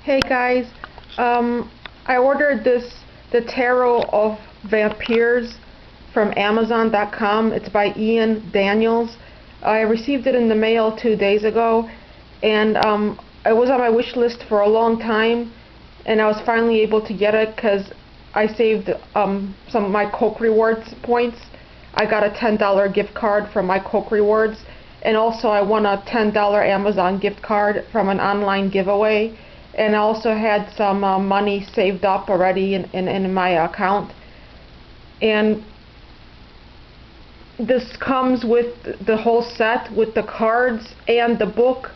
Hey guys, I ordered the Tarot of Vampyres from Amazon.com. It's by Ian Daniels. I received it in the mail 2 days ago, and it was on my wish list for a long time, and I was finally able to get it because I saved some of my Coke Rewards points. I got a $10 gift card from my Coke Rewards, and also I won a $10 Amazon gift card from an online giveaway. And I also had some money saved up already in my account. And this comes with the whole set, with the cards and the book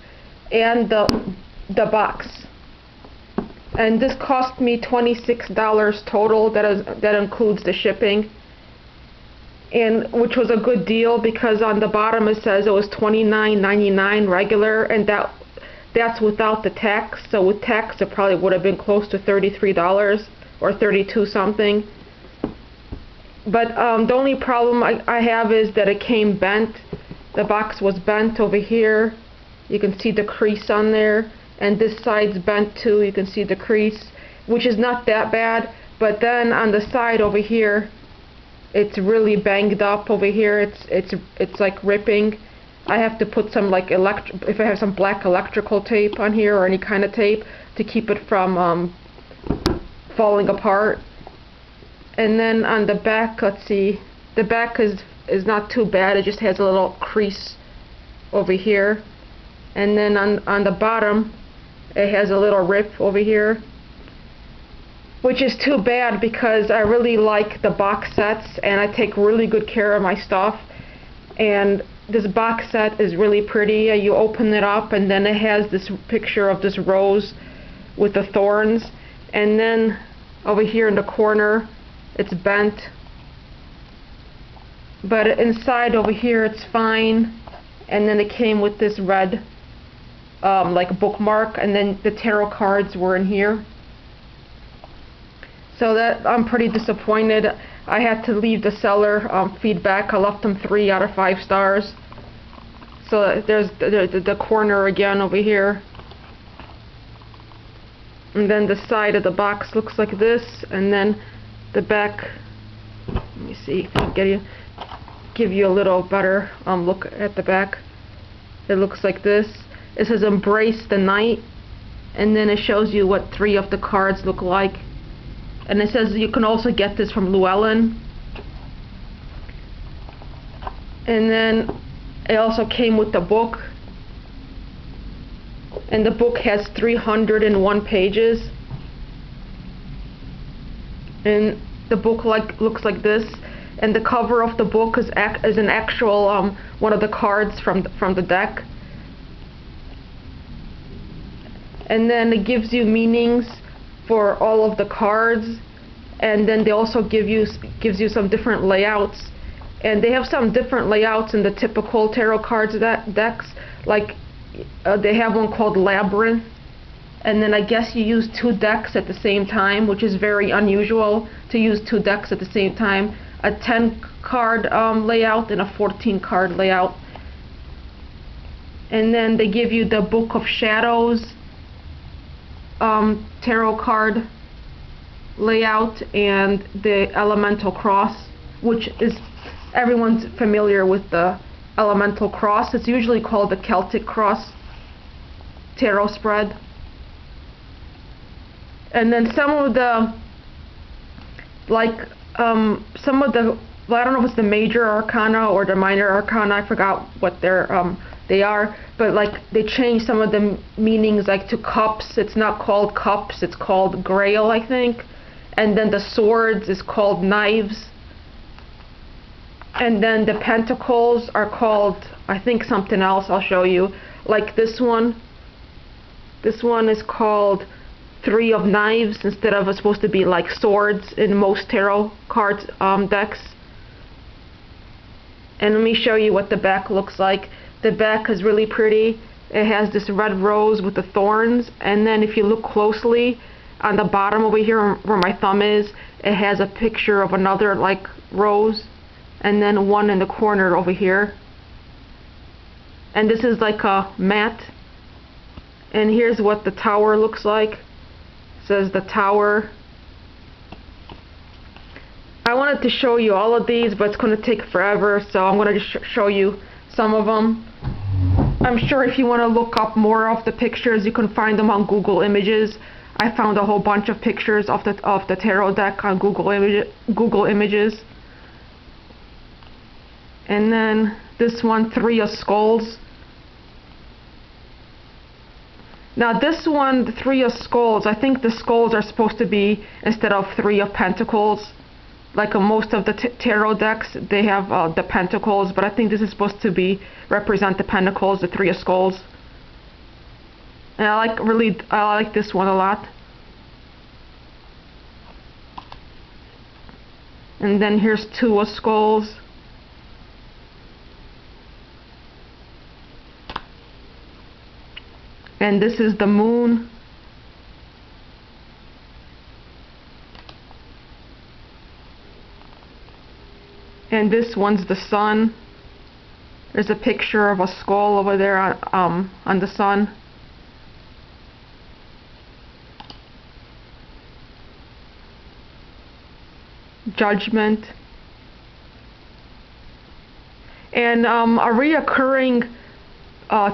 and the box. And this cost me $26 total. That includes the shipping, and which was a good deal because on the bottom it says it was $29.99 regular, and that's without the tax. So with tax it probably would have been close to $33 or 32 something. But the only problem I have is that it came bent. The box was bent over here. You can see the crease on there, and this side's bent too. You can see the crease, which is not that bad. But then on the side over here, it's really banged up over here. It's like ripping. I have to put some if I have some black electrical tape on here or any kind of tape to keep it from falling apart. And then on the back, let's see, the back is not too bad. It just has a little crease over here. And then on the bottom, it has a little rip over here, which is too bad because I really like the box sets and I take really good care of my stuff. And this box set is really pretty. You open it up and then it has this picture of this rose with the thorns, and then over here in the corner it's bent, but inside over here it's fine. And then it came with this red like bookmark, and then the tarot cards were in here. So that I'm pretty disappointed. I had to leave the seller feedback. I left them 3 out of 5 stars. So there's the corner again over here. And then the side of the box looks like this, and then the back, let me see if I can give you a little better look at the back. It looks like this. It says Embrace the Night, and then it shows you what 3 of the cards look like. And it says you can also get this from Llewellyn. And then it also came with the book. And the book has 301 pages. And the book looks like this. And the cover of the book is an actual one of the cards from the deck. And then it gives you meanings for all of the cards, and then they also gives you some different layouts, and they have some different layouts in the typical tarot cards decks. Like they have one called Labyrinth, and then I guess you use 2 decks at the same time, which is very unusual to use 2 decks at the same time. A 10 card layout and a 14 card layout. And then they give you the Book of Shadows tarot card layout, and the Elemental Cross, which is, everyone's familiar with the Elemental Cross. It's usually called the Celtic Cross tarot spread. And then some of the well, I don't know if it's the major arcana or the minor arcana, I forgot what they are, but like they changed some of the meanings, like to cups, it's not called cups, it's called grail, I think. And then the swords is called knives. And then the pentacles are called, I think, something else. I'll show you. Like this one is called 3 of Knives instead of, it's supposed to be like swords in most tarot cards decks. And let me show you what the back looks like. The back is really pretty. It has this red rose with the thorns, and then if you look closely on the bottom over here where my thumb is, it has a picture of another like rose, and then one in the corner over here. And this is like a mat. And here's what the tower looks like. says the Tower. I wanted to show you all of these, but it's going to take forever, so I'm going to just show you some of them. I'm sure if you want to look up more of the pictures, you can find them on Google Images. I found a whole bunch of pictures of the tarot deck on Google Images. And then this one, Three of Skulls. Now this one, the Three of Skulls, I think the skulls are supposed to be instead of Three of Pentacles. Like most of the tarot decks, they have the pentacles, but I think this is supposed to be represent the pentacles, the Three of Skulls. And I like this one a lot. And then here's Two of Skulls. And this is the Moon. And this one's the Sun. There's a picture of a skull over there on the Sun. Judgment. And a reoccurring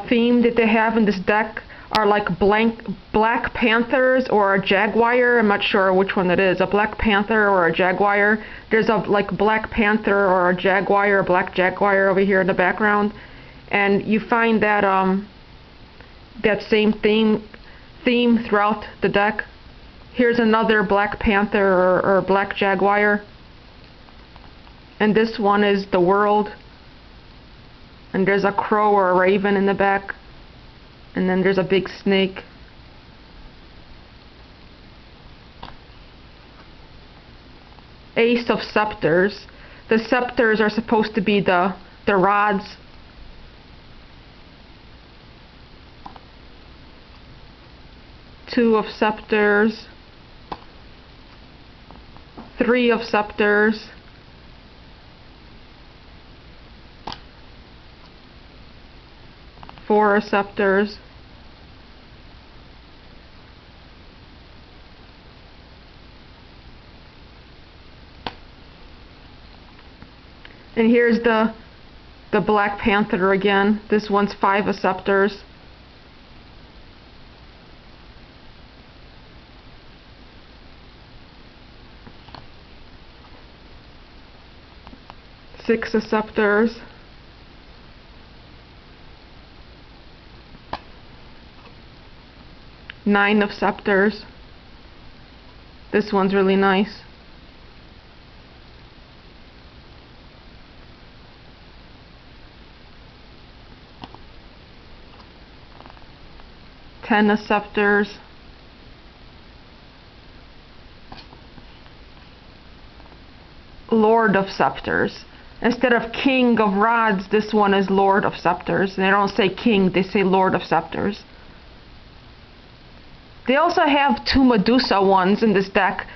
theme that they have in this deck are like Black Panthers or a Jaguar. I'm not sure which one it is, a Black Panther or a Jaguar. There's a like Black Panther or a Jaguar, a Black Jaguar over here in the background. And you find that that same theme throughout the deck. Here's another Black Panther or Black Jaguar. And this one is the World. And there's a crow or a raven in the back. And then there's a big snake. Ace of Scepters. The scepters are supposed to be the rods. Two of Scepters. Three of Scepters. Four of Scepters. And here's the Black Panther again. This one's Five of Scepters. Six of Scepters. Nine of Scepters. This one's really nice. Ten of Scepters. Lord of Scepters. Instead of King of Rods, this one is Lord of Scepters. And they don't say King, they say Lord of Scepters. They also have two Medusa ones in this deck,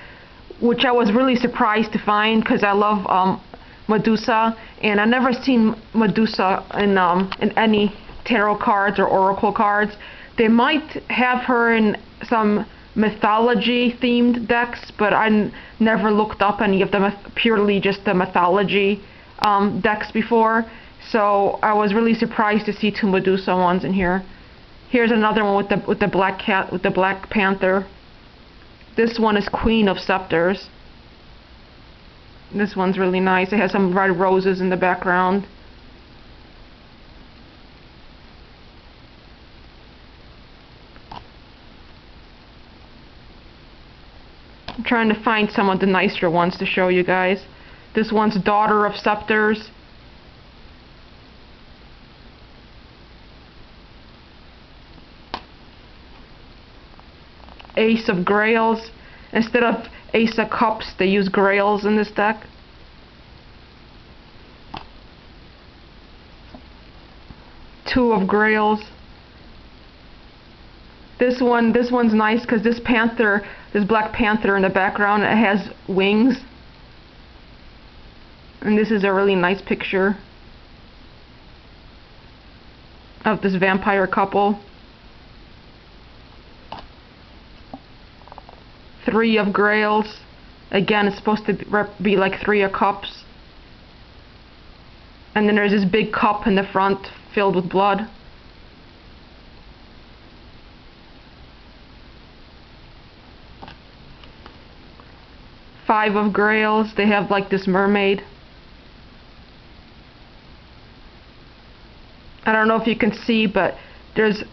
which I was really surprised to find because I love Medusa, and I've never seen Medusa in any tarot cards or oracle cards. They might have her in some mythology themed decks, but I never looked up any of them, purely just the mythology decks before. So I was really surprised to see two Medusa ones in here. Here's another one with the black cat, with the Black Panther. This one is Queen of Scepters. This one's really nice. It has some red roses in the background. I'm trying to find some of the nicer ones to show you guys. This one's Daughter of Scepters. Ace of Grails. Instead of Ace of Cups, they use Grails in this deck. Two of Grails. This one's nice because this Black Panther in the background, it has wings. And this is a really nice picture of this vampire couple. 3 of Grails. Again, it's supposed to be like 3 of Cups. And then there's this big cup in the front filled with blood. Five of Grails. They have like this mermaid. I don't know if you can see, but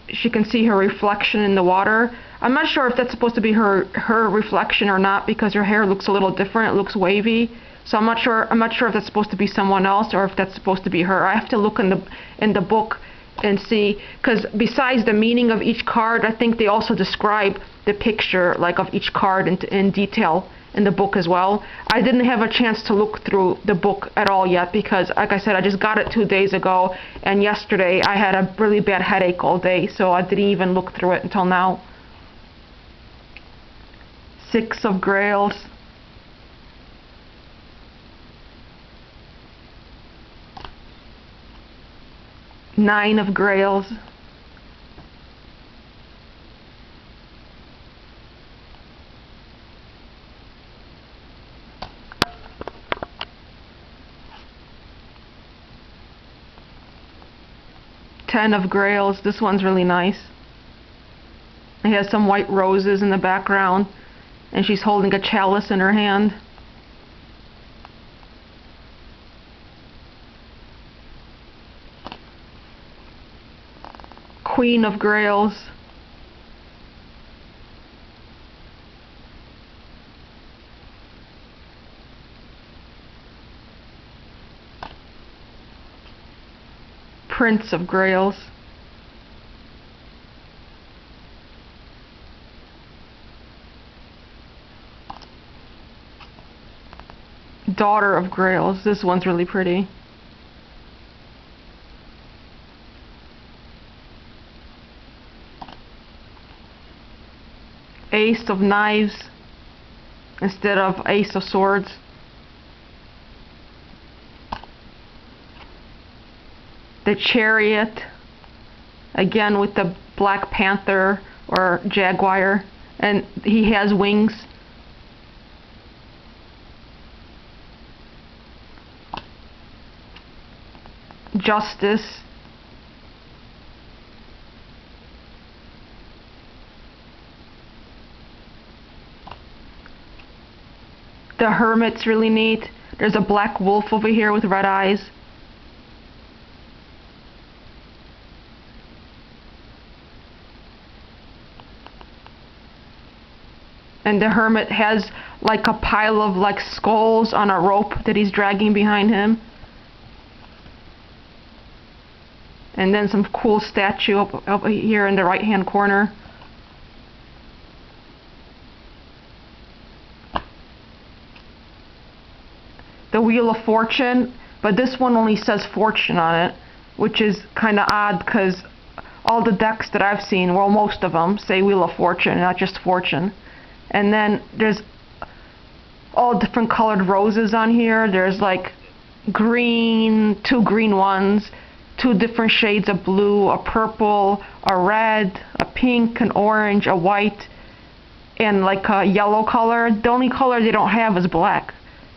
she can see her reflection in the water. I'm not sure if that's supposed to be her reflection or not, because her hair looks a little different. It looks wavy. So I'm not sure if that's supposed to be someone else or if that's supposed to be her. I have to look in the book and see, because besides the meaning of each card, I think they also describe the picture like of each card in detail in the book as well. I didn't have a chance to look through the book at all yet because, like I said, I just got it 2 days ago, and yesterday I had a really bad headache all day, so I didn't even look through it until now. 6 of Grails. 9 of Grails. 10 of Grails. This one's really nice. It has some white roses in the background, and she's holding a chalice in her hand. Queen of Grails. Prince of Grails. Daughter of Grails. This one's really pretty. Ace of Knives instead of Ace of Swords. The Chariot, again with the Black Panther or Jaguar, and he has wings. Justice. The Hermit's really neat. There's a black wolf over here with red eyes. And the Hermit has like a pile of like skulls on a rope that he's dragging behind him. And then some cool statue up here in the right hand corner. The Wheel of Fortune, but this one only says Fortune on it, which is kind of odd because all the decks that I've seen, well, most of them say Wheel of Fortune, not just Fortune. And then there's all different colored roses on here. There's like green, 2 green ones, 2 different shades of blue, a purple, a red, a pink, an orange, a white, and like a yellow color. The only color they don't have is black,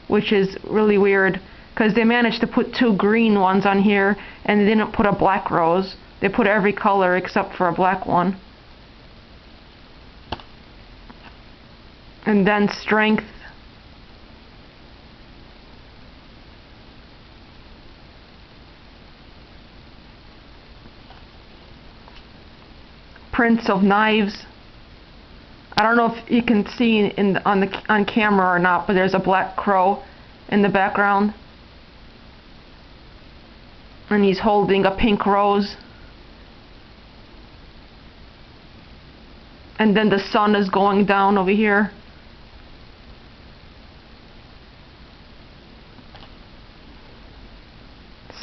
which is really weird because they managed to put 2 green ones on here and they didn't put a black rose. They put every color except for a black one. And then Strength. Prince of Knives. I don't know if you can see on camera or not, but there's a black crow in the background. And he's holding a pink rose. And then the sun is going down over here.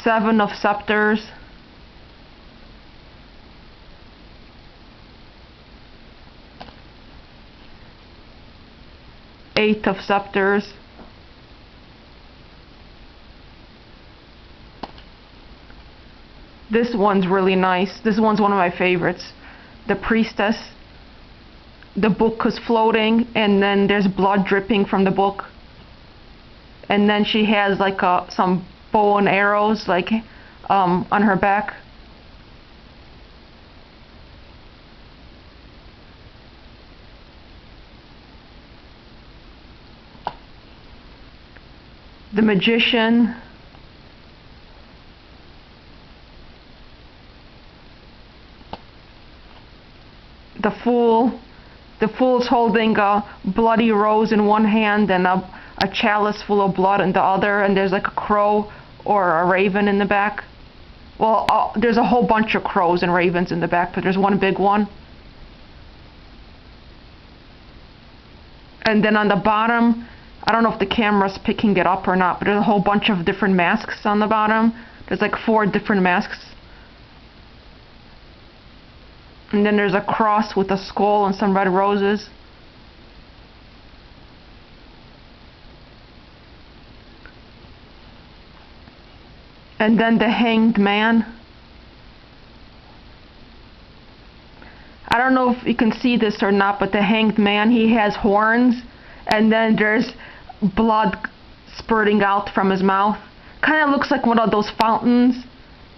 Seven of Scepters. Eight of Scepters. This one's really nice. This one's one of my favorites. The Priestess. the book is floating, and then there's blood dripping from the book. And then she has like some bow and arrows like on her back. The magician. The fool. The fool's holding a bloody rose in one hand and a chalice full of blood in the other, and there's like a crow or a raven in the back. Well, there's a whole bunch of crows and ravens in the back, but there's one big one. And then on the bottom, I don't know if the camera's picking it up or not, but there's a whole bunch of different masks on the bottom. There's like 4 different masks. And then there's a cross with a skull and some red roses. And then the hanged man. I don't know if you can see this or not, but the hanged man, he has horns, and then there's blood spurting out from his mouth. Kind of looks like one of those fountains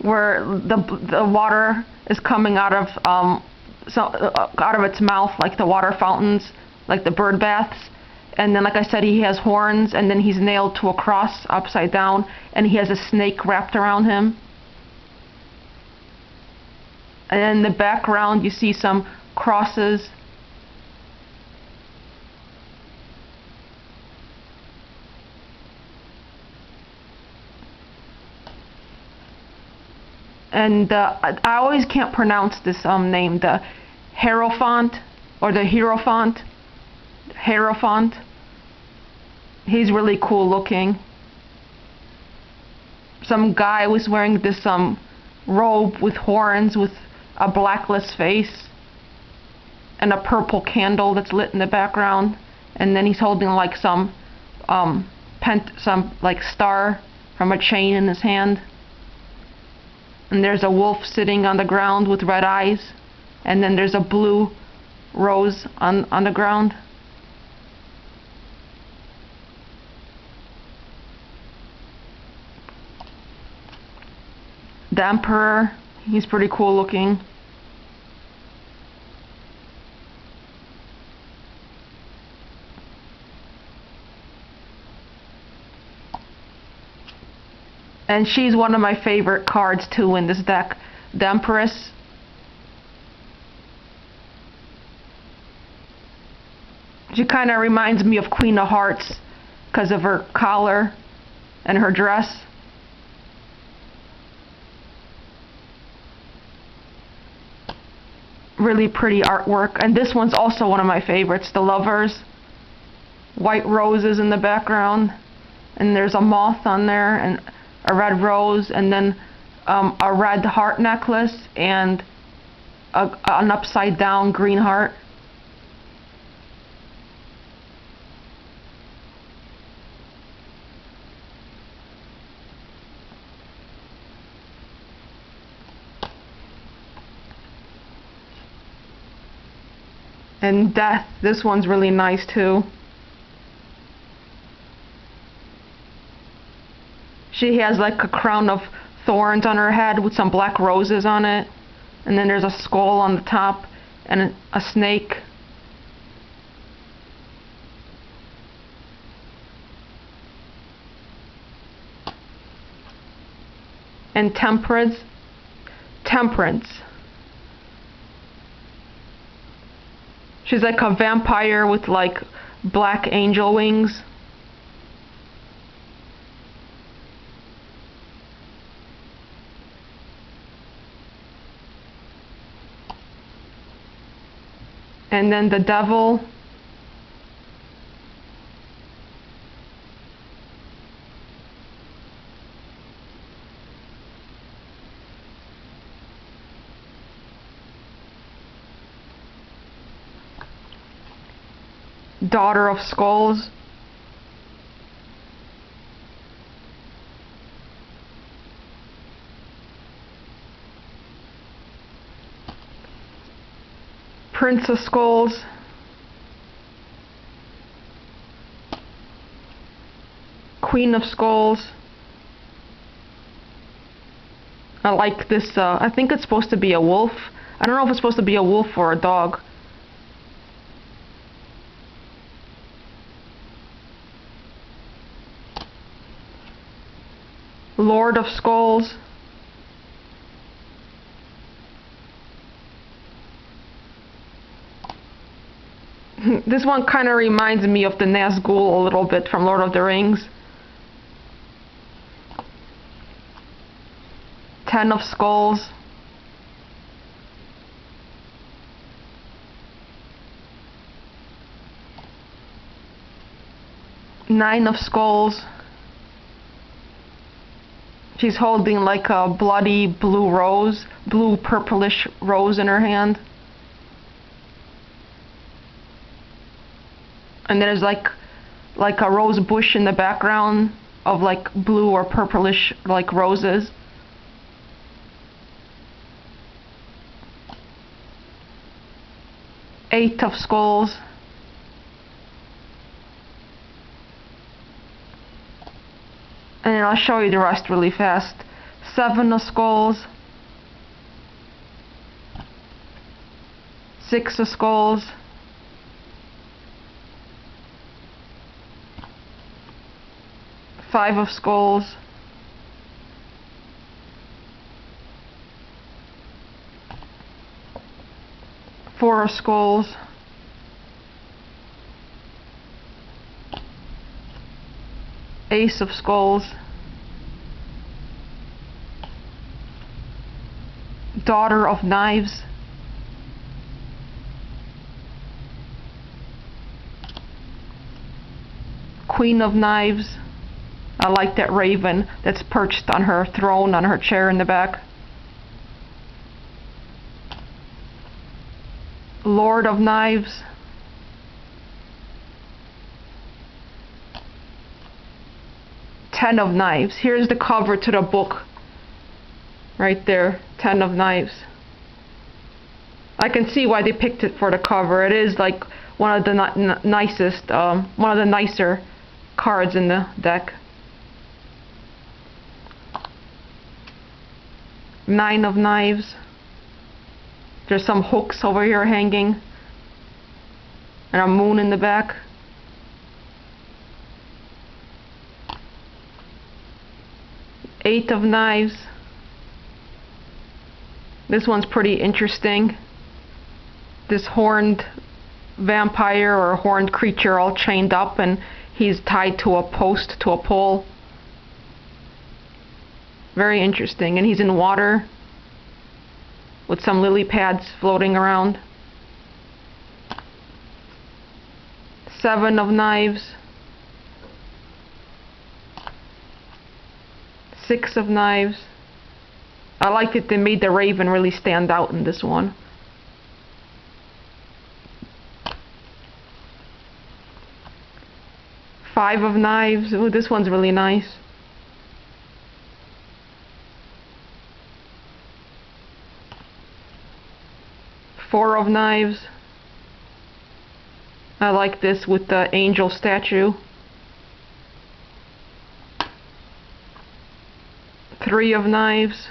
where the water is coming out of out of its mouth, like the water fountains, like the bird baths. And then, like I said, he has horns, and then he's nailed to a cross upside down, and he has a snake wrapped around him. And in the background, you see some crosses. And I always can't pronounce this name, the Hierophant, or the Hierophant. Hierophant. He's really cool looking. Some guy was wearing this robe with horns with a blackless face and a purple candle that's lit in the background, and then he's holding like some like star from a chain in his hand. And there's a wolf sitting on the ground with red eyes, and then there's a blue rose on the ground. The emperor, he's pretty cool looking. And she's one of my favorite cards too in this deck, the Empress. She kind of reminds me of Queen of Hearts because of her collar and her dress. Really pretty artwork. And this one's also one of my favorites, the Lovers. White roses in the background, and there's a moth on there, and a red rose, and then a red heart necklace, and an upside down green heart. And Death, this one's really nice too. She has like a crown of thorns on her head with some black roses on it. And then there's a skull on the top and a snake. And Temperance. She's like a vampire with like black angel wings. And then the Devil. Daughter of Skulls. Prince of Skulls. Queen of Skulls. I like this, I think it's supposed to be a wolf. I don't know if it's supposed to be a wolf or a dog. Lord of Skulls. This one kind of reminds me of the Nazgul a little bit from Lord of the Rings. 10 of Skulls. Nine of Skulls. She's holding like a bloody blue rose, blue purplish rose in her hand. And there's like a rose bush in the background of like blue or purplish like roses. Eight of Skulls. And then I'll show you the rest really fast. 7 of Skulls. 6 of Skulls. 5 of Skulls. 4 of Skulls. 8 of Skulls. Daughter of Knives. Queen of Knives. I like that raven that's perched on her throne, on her chair in the back. Lord of Knives. Ten of Knives. Here's the cover to the book. Right there. 10 of Knives. I can see why they picked it for the cover. It is like one of the nicest, one of the nicer cards in the deck. 9 of Knives. There's some hooks over here hanging. And a moon in the back. 8 of Knives. This one's pretty interesting. This horned vampire or horned creature all chained up, and he's tied to a post, to a pole. Very interesting. And he's in water with some lily pads floating around. 7 of Knives. 6 of Knives. I like that they made the raven really stand out in this one. 5 of Knives. Ooh, this one's really nice. 4 of Knives. I like this with the angel statue. 3 of Knives.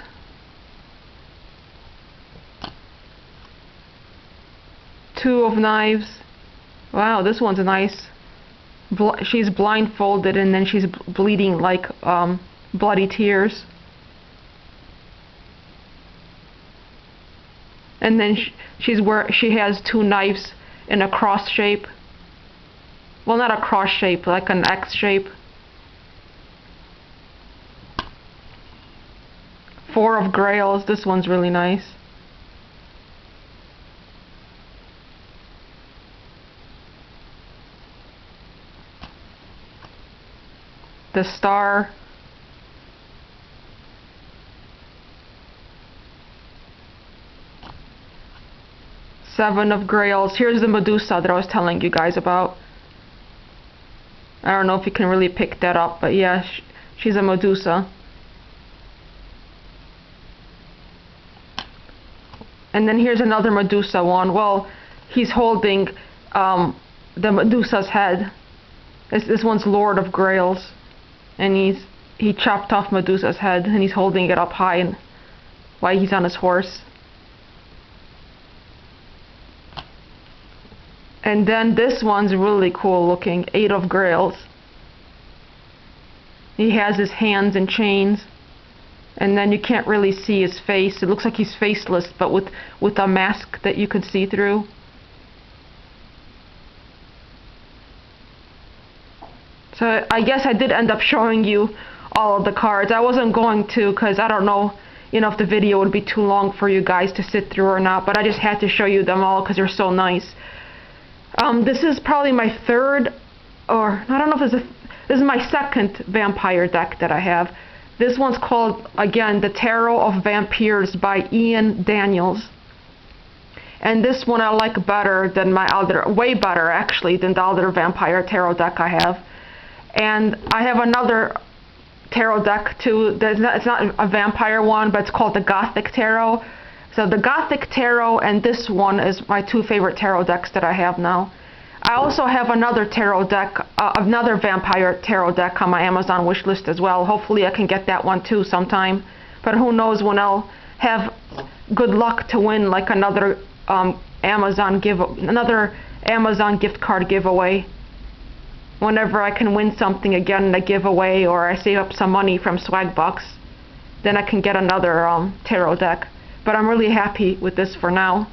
2 of Knives. Wow, this one's nice. She's blindfolded and then she's bleeding like bloody tears. And then she has 2 knives in a cross shape. Well, not a cross shape, like an X shape. 4 of Grails. This one's really nice. The Star. 7 of Grails. Here's the Medusa that I was telling you guys about. I don't know if you can really pick that up, but yeah, she's a Medusa. And then here's another Medusa one. Well, he's holding the Medusa's head. This one's Lord of Grails. and he chopped off Medusa's head, and he's holding it up high and while he's on his horse. And then this one's really cool looking, 8 of Grails. He has his hands in chains, and then you can't really see his face. It looks like he's faceless, but with a mask that you can see through. So I guess I did end up showing you all of the cards. I wasn't going to, because I don't know, if the video would be too long for you guys to sit through or not, but I just had to show you them all because they're so nice. This is probably my third, or I don't know if this is my second vampire deck that I have. This one's called, again, The Tarot of Vampyres by Ian Daniels. And this one I like better than my other, way better actually, than the other vampire tarot deck I have. And I have another tarot deck too. It's not a vampire one, but it's called the Gothic Tarot. So the Gothic Tarot and this one is my 2 favorite tarot decks that I have now. I also have another tarot deck, another vampire tarot deck on my Amazon wish list as well. Hopefully I can get that one too sometime. But who knows when I'll have good luck to win like another Amazon gift card giveaway. Whenever I can win something again in a giveaway, or I save up some money from Swagbucks, then I can get another tarot deck. But I'm really happy with this for now.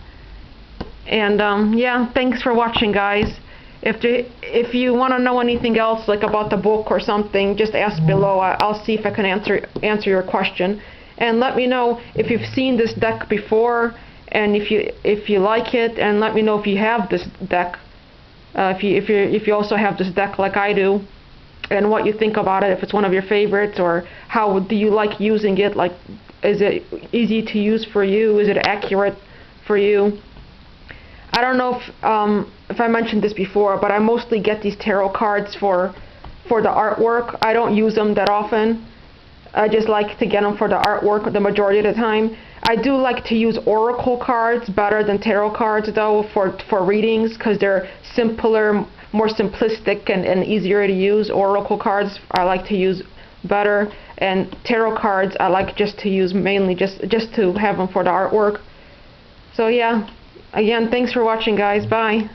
And yeah, thanks for watching, guys. If you want to know anything else, like about the book or something, just ask below. I'll see if I can answer your question. And let me know if you've seen this deck before, and if you like it, and let me know if you have this deck. If you also have this deck like I do, and what you think about it, if it's one of your favorites, or how do you like using it, like is it easy to use for you, is it accurate for you. I don't know if I mentioned this before, but I mostly get these tarot cards for the artwork. I don't use them that often. I just like to get them for the artwork the majority of the time. I do like to use oracle cards better than tarot cards though for readings, because they're simpler, more simplistic, and easier to use. Oracle cards I like to use better, and tarot cards I like just to use mainly just to have them for the artwork. So yeah, again, thanks for watching, guys. Bye.